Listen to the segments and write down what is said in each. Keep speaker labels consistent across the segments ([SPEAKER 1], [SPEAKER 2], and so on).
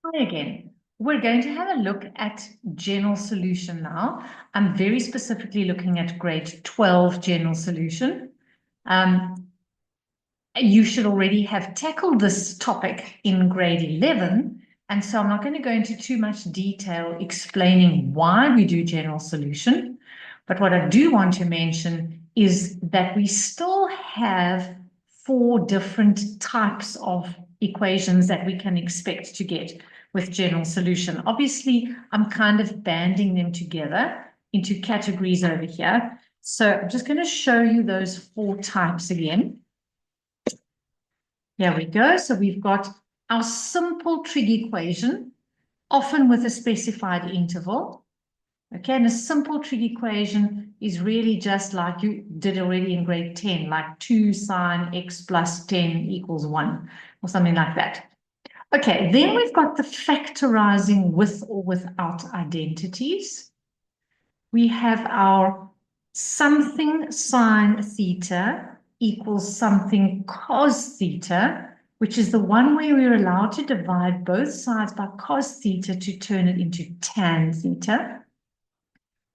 [SPEAKER 1] Hi again. We're going to have a look at general solution now. I'm very specifically looking at grade 12 general solution. You should already have tackled this topic in grade 11, and so I'm not going to go into too much detail explaining why we do general solution. But what I do want to mention is that we still have 4 different types of equations that we can expect to get with general solution. Obviously, I'm kind of banding them together into categories over here. So I'm just going to show you those 4 types again. Here we go. So we've got our simple trig equation, often with a specified interval. Okay, and a simple trig equation is really just like you did already in grade 10, like 2 sine x plus 10 equals 1, or something like that. Okay, then we've got the factorizing with or without identities. We have our something sine theta equals something cos theta, which is the one where we're allowed to divide both sides by cos theta to turn it into tan theta.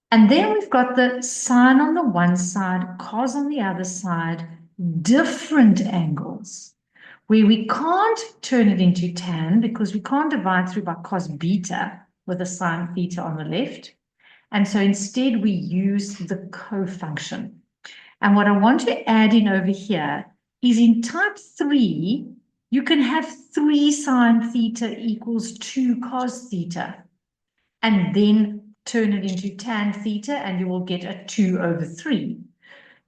[SPEAKER 1] And then we've got the sine on the one side, cos on the other side, different angles, where we can't turn it into tan because we can't divide through by cos beta with a sine theta on the left. And so instead we use the co-function. And what I want to add in over here is in type 3, you can have 3 sine theta equals 2 cos theta. And then turn it into tan theta and you will get a 2 over 3.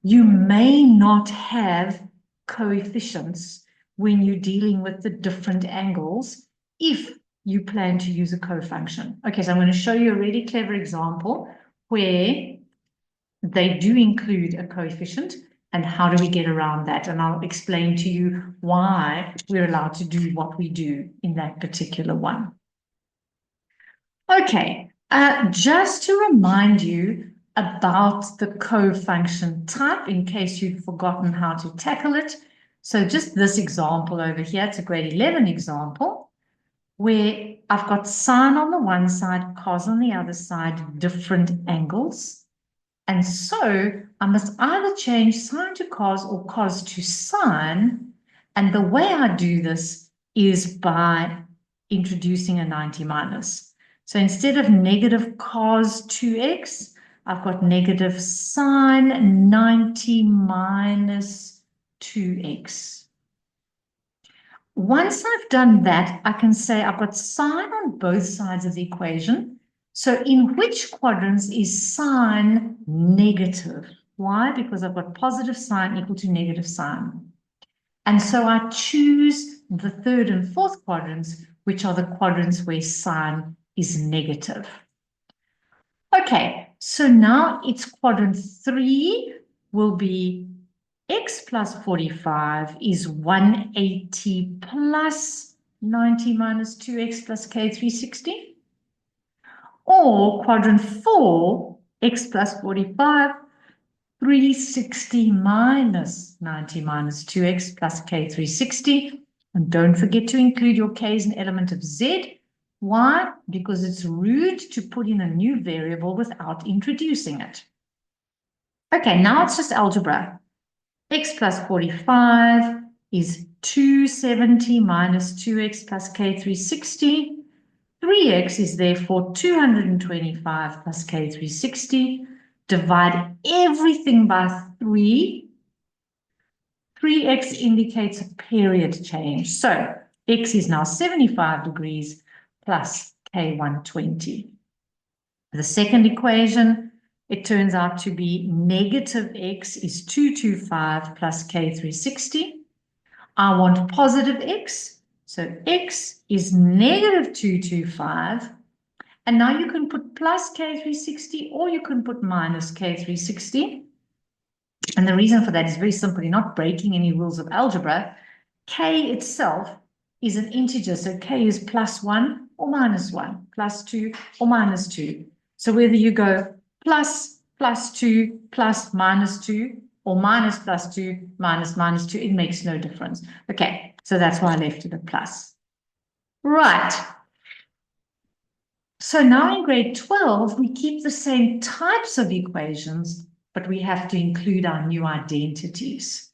[SPEAKER 1] You may not have coefficients when you're dealing with the different angles if you plan to use a co-function. Okay, so I'm going to show you a really clever example where they do include a coefficient and how do we get around that. And I'll explain to you why we're allowed to do what we do in that particular one. Okay, just to remind you about the co-function type in case you've forgotten how to tackle it. So just this example over here, it's a grade 11 example where I've got sine on the one side, cos on the other side, different angles. And so I must either change sine to cos or cos to sine. And the way I do this is by introducing a 90 minus. So instead of negative cos 2x, I've got negative sine 90 minus 2x. Once I've done that, I can say I've got sine on both sides of the equation. So in which quadrants is sine negative? Why? Because I've got positive sine equal to negative sine. And so I choose the third and fourth quadrants, which are the quadrants where sine is negative. Okay, so now it's quadrant 3 will be x plus 45 is 180 plus 90 minus 2x plus k 360. Or quadrant 4, x plus 45, 360 minus 90 minus 2x plus k 360. And don't forget to include your k as an element of z. Why? Because it's rude to put in a new variable without introducing it. Okay, now it's just algebra. X plus 45 is 270 minus 2x plus k 360. 3x is therefore 225 plus k 360. Divide everything by 3. 3x indicates a period change. So x is now 75 degrees plus k 120. The second equation, it turns out to be negative x is 225 plus k 360. I want positive x, so x is negative 225. And now you can put plus k 360 or you can put minus k 360. And the reason for that is very simple. You're not breaking any rules of algebra. K itself is an integer, so k is plus 1 or minus 1, plus 2 or minus 2. So whether you go plus 2 plus minus 2 or minus plus 2 minus minus 2, it makes no difference. Okay, so that's why I left it a plus. Right. So now in grade 12, we keep the same types of equations, but we have to include our new identities.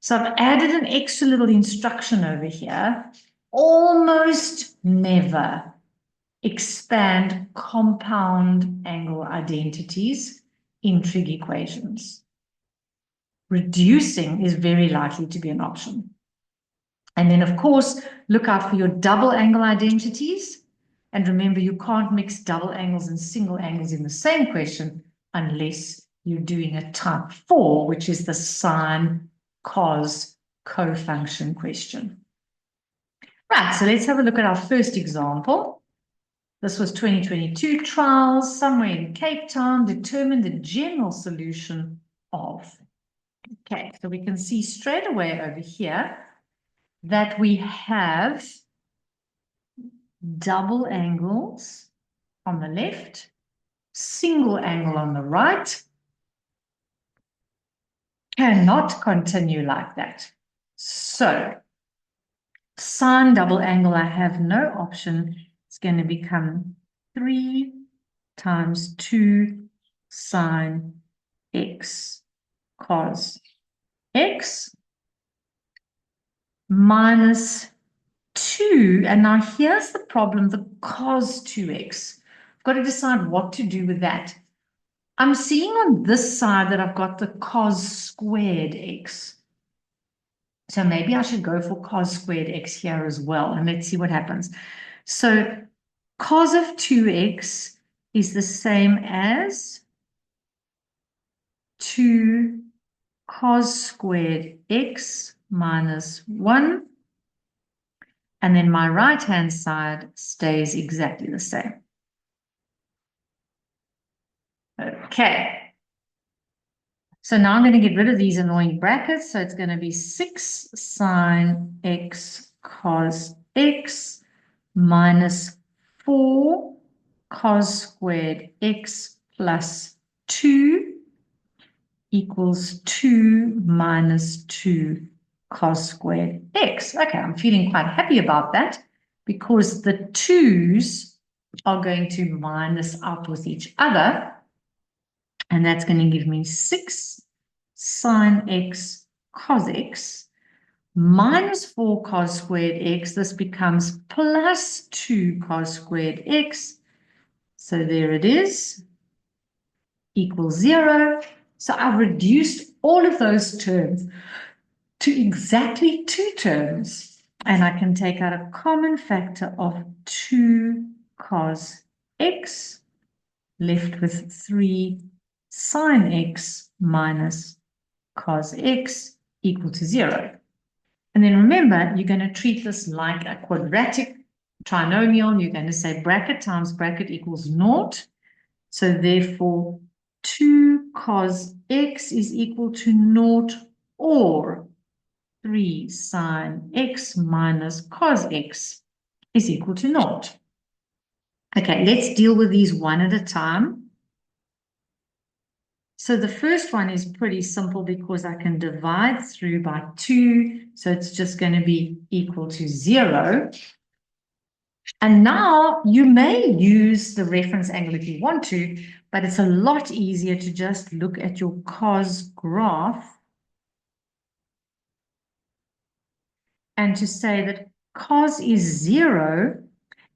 [SPEAKER 1] So I've added an extra little instruction over here. Almost never expand compound angle identities in trig equations. Reducing is very likely to be an option. And then, of course, look out for your double angle identities. And remember, you can't mix double angles and single angles in the same question unless you're doing a type 4, which is the sine cos co-function question. Right, so let's have a look at our first example. This was 2022 trials somewhere in Cape Town. Determine the general solution of. Okay, so we can see straight away over here that we have double angles on the left, single angle on the right. Cannot continue like that. So sine double angle, I have no option. It's going to become 3 times 2 sine x cos x minus 2. And now here's the problem, the cos 2x. I've got to decide what to do with that. I'm seeing on this side that I've got the cos squared x. So maybe I should go for cos squared x here as well. And let's see what happens. So cos of 2x is the same as 2 cos squared x minus 1. And then my right-hand side stays exactly the same. Okay. So now I'm going to get rid of these annoying brackets. So it's going to be 6 sine x cos x minus 4 cos squared x plus 2 equals 2 minus 2 cos squared x. Okay, I'm feeling quite happy about that because the 2's are going to minus out with each other. And that's going to give me 6 sine x cos x minus 4 cos squared x. This becomes plus 2 cos squared x. So there it is, equals 0. So I've reduced all of those terms to exactly 2 terms. And I can take out a common factor of 2 cos x, left with 3 sine x minus cos x equal to 0. And then remember, you're going to treat this like a quadratic trinomial. You're going to say bracket times bracket equals 0. So therefore, 2 cos x is equal to 0 or 3 sine x minus cos x is equal to 0. Okay, let's deal with these one at a time. So the first one is pretty simple because I can divide through by 2. So it's just going to be equal to 0. And now you may use the reference angle if you want to, but it's a lot easier to just look at your cos graph and to say that cos is 0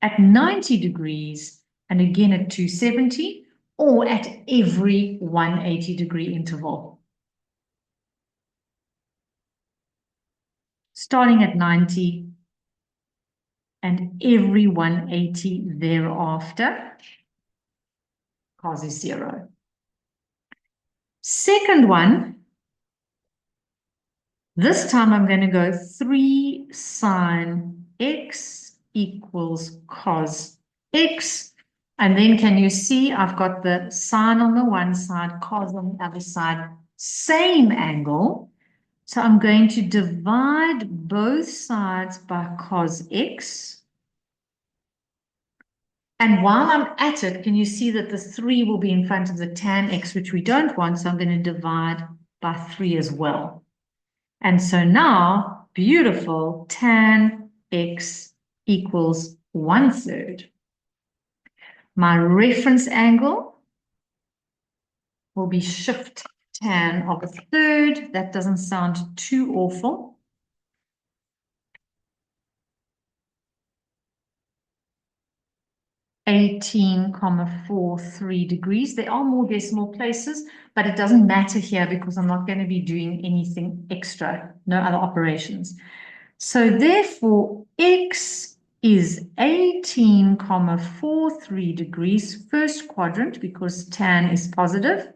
[SPEAKER 1] at 90 degrees and again at 270 or at every 180-degree interval. Starting at 90 and every 180 thereafter, cos is 0. Second one, this time I'm going to go 3 sine x equals cos x. And then can you see I've got the sine on the one side, cos on the other side, same angle. So I'm going to divide both sides by cos x. And while I'm at it, can you see that the 3 will be in front of the tan x, which we don't want. So I'm going to divide by 3 as well. And so now, beautiful, tan x equals 1/3. My reference angle will be shift tan of a third. That doesn't sound too awful. (18,43 degrees. There are more decimal places, but it doesn't matter here because I'm not going to be doing anything extra, no other operations. So therefore, x is 18,43 degrees, first quadrant, because tan is positive,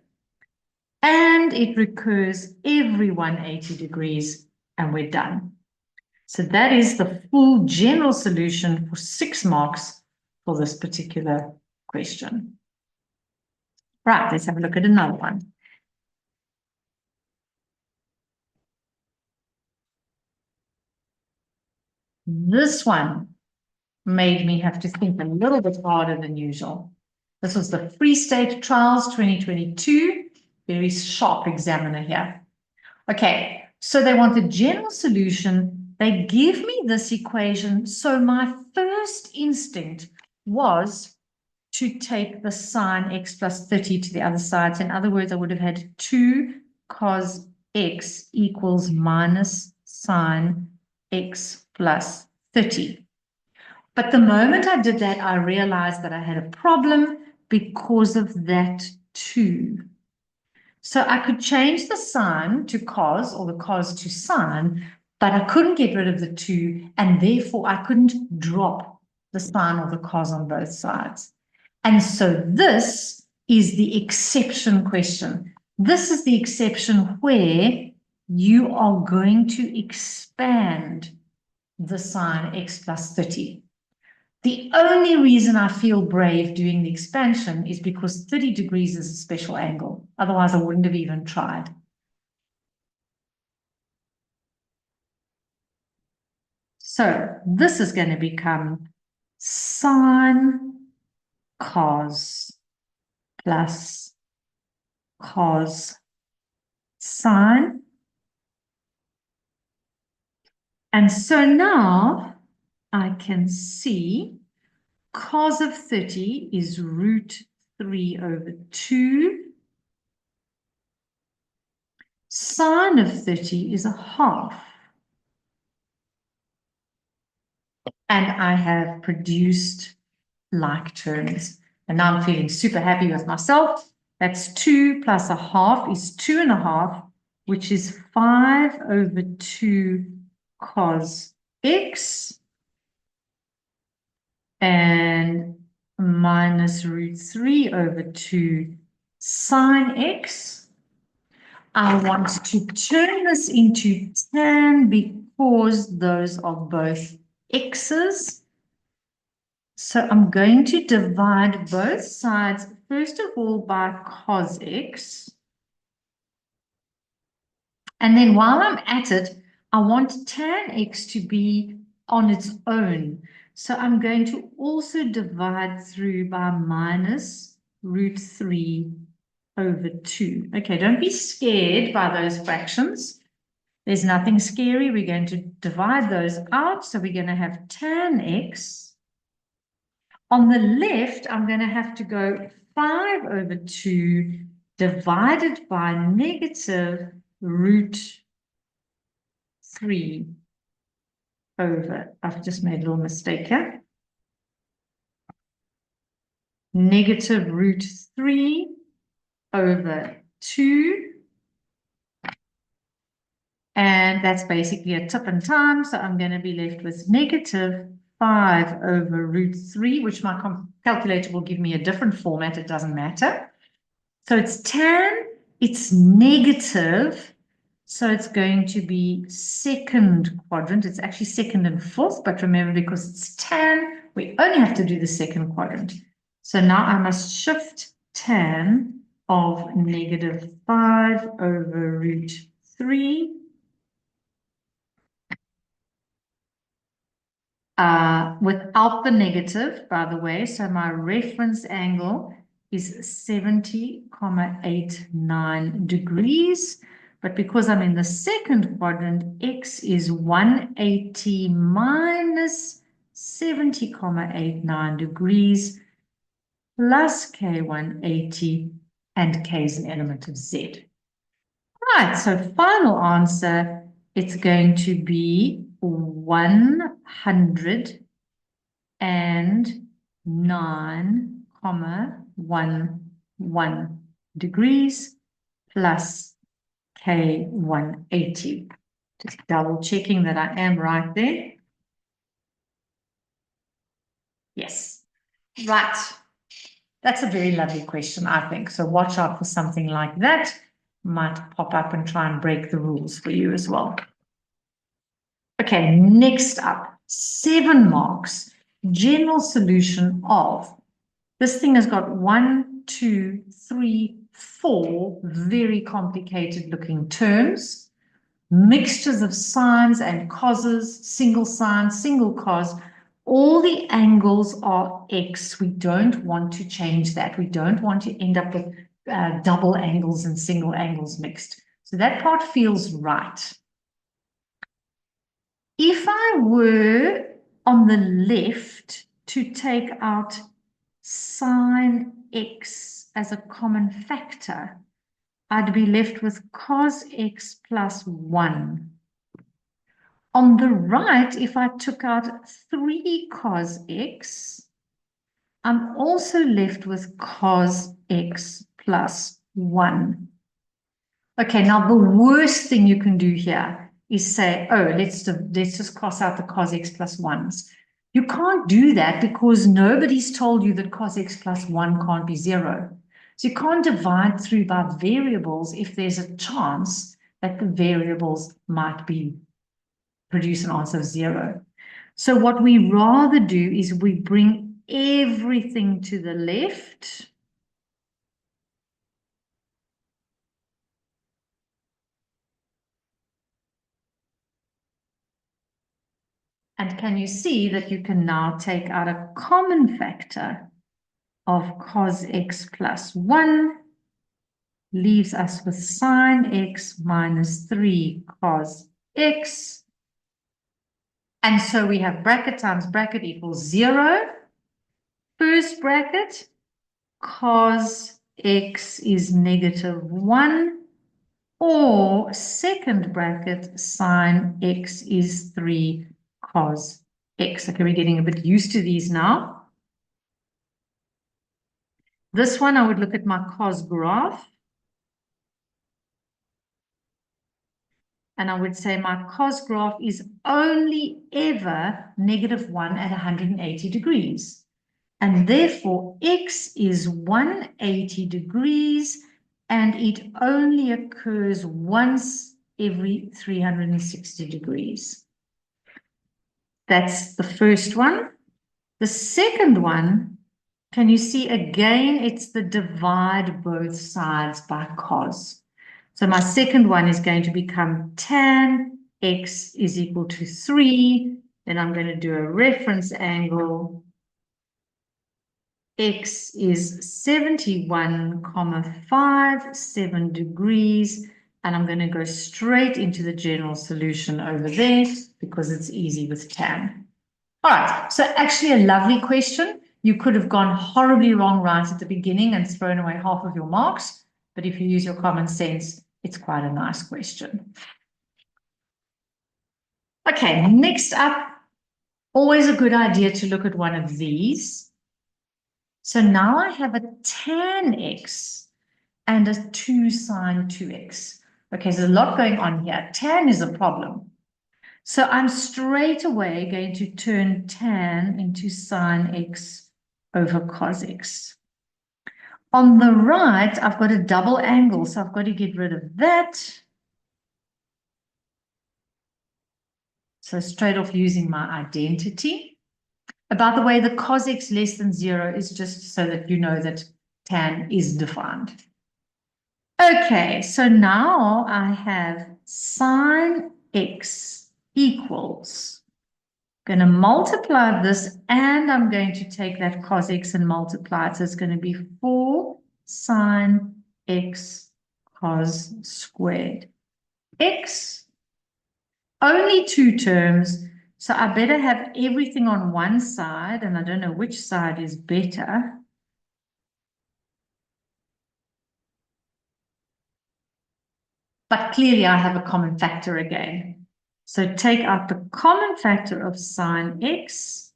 [SPEAKER 1] and it recurs every 180 degrees, and we're done. So that is the full general solution for 6 marks for this particular question. Right, let's have a look at another one. This one made me have to think a little bit harder than usual. This was the Free State Trials 2022. Very sharp examiner here. Okay, so they want the general solution. They give me this equation. So my first instinct was to take the sine x plus 30 to the other side. So in other words, I would have had 2 cos x equals minus sine x plus 30. But the moment I did that, I realized that I had a problem because of that 2. So I could change the sine to cos or the cos to sine, but I couldn't get rid of the 2, and therefore I couldn't drop the sine or the cos on both sides. And so this is the exception question. This is the exception where you are going to expand the sine x plus 30. The only reason I feel brave doing the expansion is because 30 degrees is a special angle. Otherwise, I wouldn't have even tried. So this is going to become sine cos plus cos sine. And so now I can see cos of 30 is root 3 over 2. Sine of 30 is a half. And I have produced like terms. And now I'm feeling super happy with myself. That's 2 plus a half is 2.5, which is 5 over 2 cos x. And minus root 3 over 2 sine x. I want to turn this into tan because those are both x's. So I'm going to divide both sides, first of all, by cos x. And then while I'm at it, I want tan x to be on its own. So I'm going to also divide through by minus root 3 over 2. Okay, don't be scared by those fractions. There's nothing scary. We're going to divide those out. So we're going to have tan x. On the left, I'm going to have to go 5 over 2 divided by negative root 3 over, I've just made a little mistake here, negative root 3 over 2. And that's basically a tip and time. So I'm going to be left with negative 5 over root 3, which my calculator will give me a different format. It doesn't matter. So it's tan, it's negative. So it's going to be second quadrant. It's actually second and fourth, but remember, because it's tan, we only have to do the second quadrant. So now I must shift tan of negative 5 over root 3 without the negative, by the way. So my reference angle is 70,89 degrees. But because I'm in the second quadrant, x is 180 minus 70,89 degrees. plus K180, and K is an element of Z. Right, so final answer, it's going to be 109,11 degrees plus K180. Just double checking that I am right there. Yes, right. That's a very lovely question, I think. So watch out for something like that. Might pop up and try and break the rules for you as well. Okay, next up, 7 marks, general solution of. This thing has got 1, 2, 3, 4 very complicated looking terms, mixtures of sines and causes, single sine, single cos. All the angles are x. We don't want to change that. We don't want to end up with double angles and single angles mixed. So that part feels right. If I were on the left to take out sine x as a common factor, I'd be left with cos x plus 1. On the right, if I took out 3 cos x, I'm also left with cos x plus 1. Okay, now the worst thing you can do here is say, oh, let's just cross out the cos x plus 1s. You can't do that because nobody's told you that cos x plus 1 can't be 0. So you can't divide through by variables if there's a chance that the variables might produce an answer of 0. So what we rather do is we bring everything to the left. And can you see that you can now take out a common factor of cos x plus 1, leaves us with sine x minus 3 cos x. And so we have bracket times bracket equals 0. First bracket, cos x is negative 1. Or second bracket, sine x is 3 cos x. Okay, we're getting a bit used to these now. This one, I would look at my cos graph. And I would say my cos graph is only ever negative 1 at 180 degrees. And therefore, x is 180 degrees, and it only occurs once every 360 degrees. That's the first one. The second one, can you see again, it's the divide both sides by cos. So my second one is going to become tan x is equal to 3. Then I'm going to do a reference angle. X is 71,57 degrees. And I'm going to go straight into the general solution over there because it's easy with tan. All right, so actually a lovely question. You could have gone horribly wrong right at the beginning and thrown away half of your marks. But if you use your common sense, it's quite a nice question. Okay, next up, always a good idea to look at one of these. So now I have a tan x and a 2 sine 2x. Okay, so there's a lot going on here. Tan is a problem. So I'm straight away going to turn tan into sine x over cos x. On the right, I've got a double angle, so I've got to get rid of that. So straight off using my identity. By the way, the cos x less than 0 is just so that you know that tan is defined. Okay, so now I have sine x equals, going to multiply this, and I'm going to take that cos x and multiply it. So it's going to be 4 sine x cos squared. X, only 2 terms, so I better have everything on one side, and I don't know which side is better. But clearly I have a common factor again. So take out the common factor of sine x,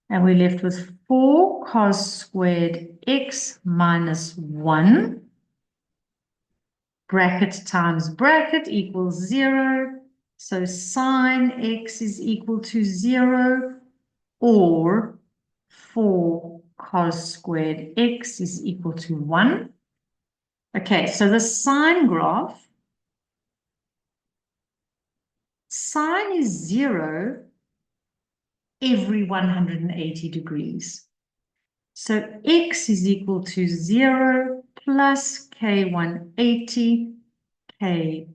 [SPEAKER 1] and we're left with 4 cos squared x minus 1. Bracket times bracket equals 0. So sine x is equal to 0, or 4 cos squared x is equal to 1. Okay, so the sine graph, sine is 0 every 180 degrees. So x is equal to 0 plus k 180. K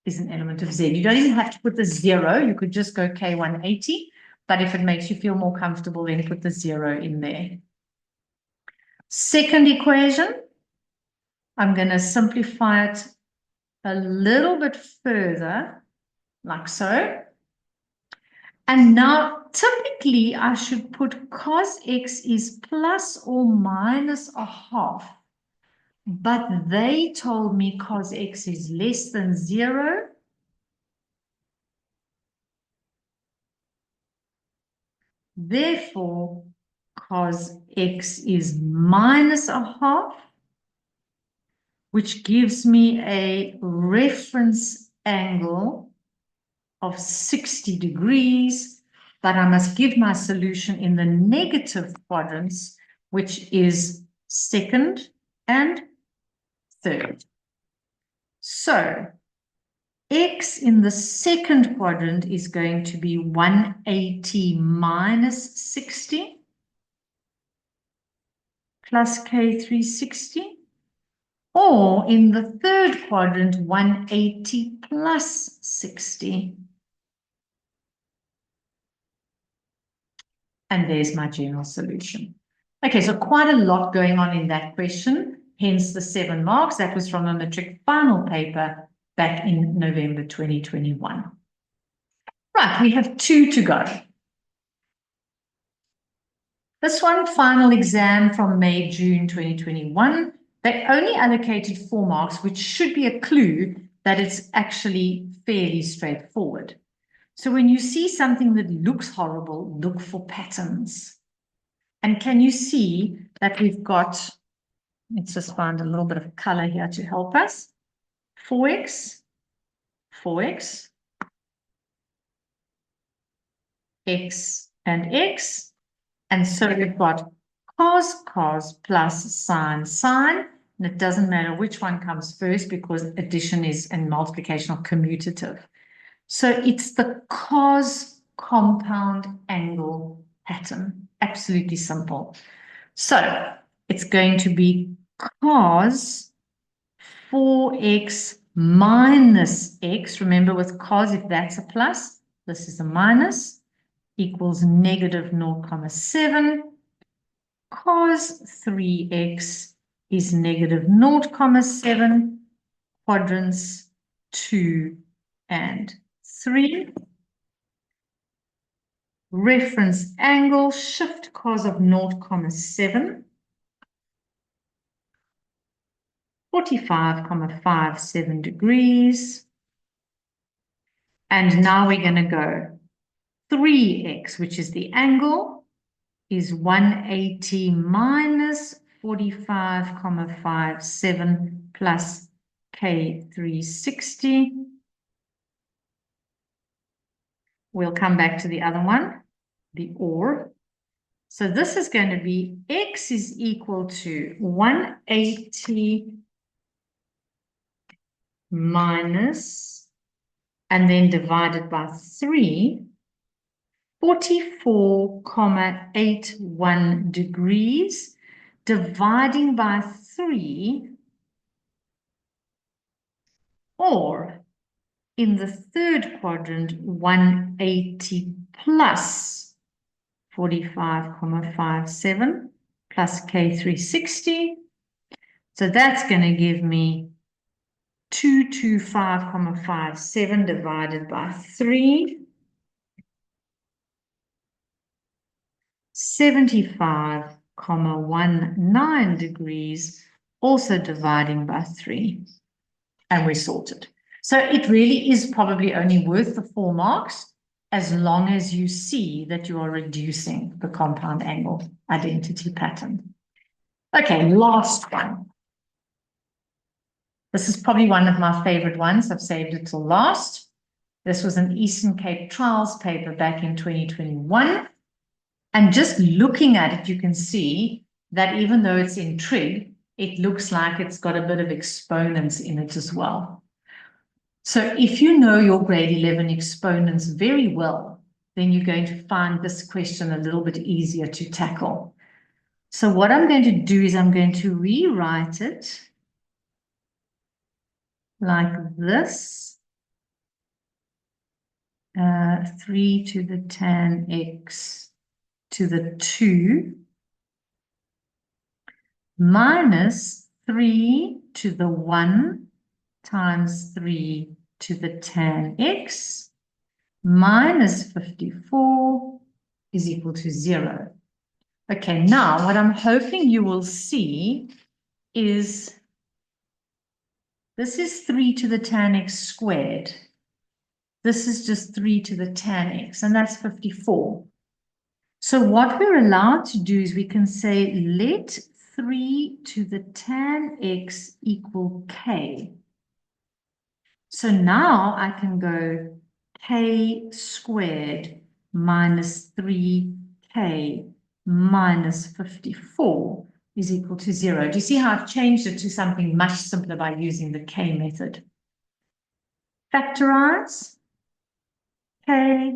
[SPEAKER 1] is an element of z. You don't even have to put the 0. You could just go k 180. But if it makes you feel more comfortable, then put the 0 in there. Second equation, I'm going to simplify it a little bit further, like so. And now, typically, I should put cos x is plus or minus a half. But they told me cos x is less than 0. Therefore, cos x is minus a half, which gives me a reference angle of 60 degrees, but I must give my solution in the negative quadrants, which is second and third. So x in the second quadrant is going to be 180 minus 60 plus k 360, or in the third quadrant, 180 plus 60. And there's my general solution. Okay, so quite a lot going on in that question, hence the 7 marks. That was from a matric final paper back in November 2021. Right, we have 2 to go. This one, final exam from May, June 2021. They only allocated 4 marks, which should be a clue that it's actually fairly straightforward. So when you see something that looks horrible, look for patterns. And can you see that we've got, let's just find a little bit of color here to help us. 4x, 4x, x and x. And so we've got cos, cos plus sine, sine. And it doesn't matter which one comes first because addition is and multiplication are commutative. So it's the cos compound angle pattern. Absolutely simple. So it's going to be cos 4x minus x. Remember with cos, if that's a plus, this is a minus, equals negative 0.7. Cos 3x is negative 0.7, quadrants 2 and 3. Reference angle, shift cos of 0.7, 45.57 degrees. And now we're going to go 3x, which is the angle, is 180 minus 45.57 plus k 360. We'll come back to the other one, the OR. So this is going to be x is equal to 180 minus, and then divided by 3, 44.81 degrees, dividing by 3, or in the third quadrant, 180 plus 45.57 plus k 360. So that's going to give me 225.57 divided by 3. 75.19 degrees, also dividing by 3. And we're sorted. So it really is probably only worth the 4 marks as long as you see that you are reducing the compound angle identity pattern. Okay, last one. This is probably one of my favorite ones. I've saved it till last. This was an Eastern Cape Trials paper back in 2021. And just looking at it, you can see that even though it's in trig, it looks like it's got a bit of exponents in it as well. So if you know your grade 11 exponents very well, then you're going to find this question a little bit easier to tackle. So what I'm going to do is I'm going to rewrite it like this. 3 to the tan x to the 2 minus 3 to the 1 times 3 to the tan x minus 54 is equal to 0. Okay, now what I'm hoping you will see is this is 3 to the tan x squared. This is just 3 to the tan x, and that's 54. So what we're allowed to do is we can say let 3 to the tan x equal k. So now I can go k squared minus 3k minus 54 is equal to 0. Do you see how I've changed it to something much simpler by using the k method? Factorize k,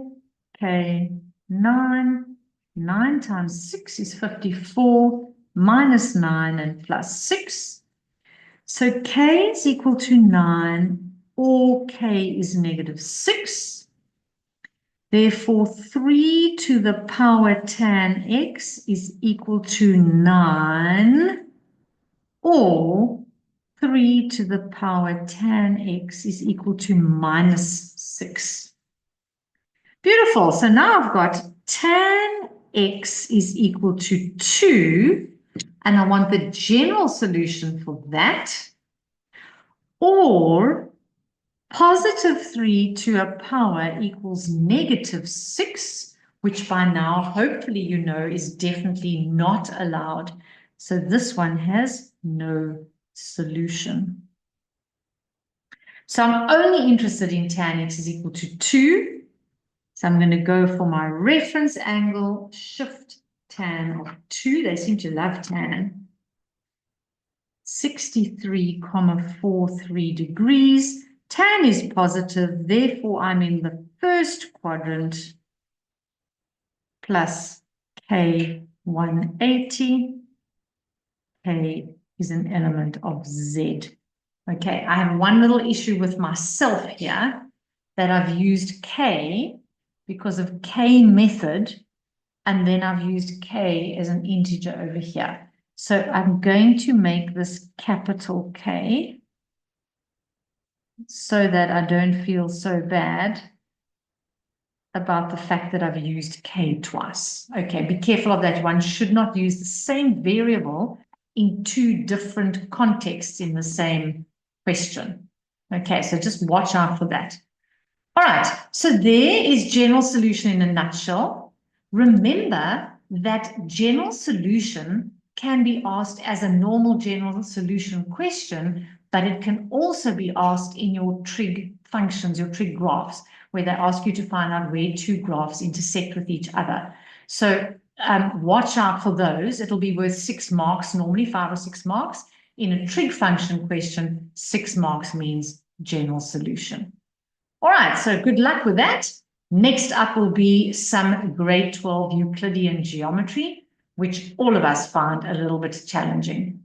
[SPEAKER 1] 9 times 6 is 54, minus 9 and plus 6. So k is equal to 9, or k is negative 6. Therefore, 3 to the power tan x is equal to 9, or 3 to the power tan x is equal to minus 6. Beautiful. So now I've got tan x is equal to 2, and I want the general solution for that, or positive 3 to a power equals negative 6, which by now, hopefully, you know, is definitely not allowed. So this one has no solution. So I'm only interested in tan x is equal to 2. So I'm going to go for my reference angle, shift tan of 2. They seem to love tan. 63,43 degrees. Tan is positive, therefore I'm in the first quadrant, plus K 180. K is an element of Z. Okay, I have one little issue with myself here, that I've used K because of K method, and then I've used K as an integer over here. So I'm going to make this capital K so that I don't feel so bad about the fact that I've used K twice. Okay, be careful of that. One should not use the same variable in 2 different contexts in the same question. Okay, so just watch out for that. All right, so there is general solution in a nutshell. Remember that general solution can be asked as a normal general solution question, but it can also be asked in your trig functions, your trig graphs, where they ask you to find out where 2 graphs intersect with each other. So watch out for those. It'll be worth 6 marks, normally 5 or 6 marks. In a trig function question, 6 marks means general solution. All right, so good luck with that. Next up will be some grade 12 Euclidean geometry, which all of us find a little bit challenging.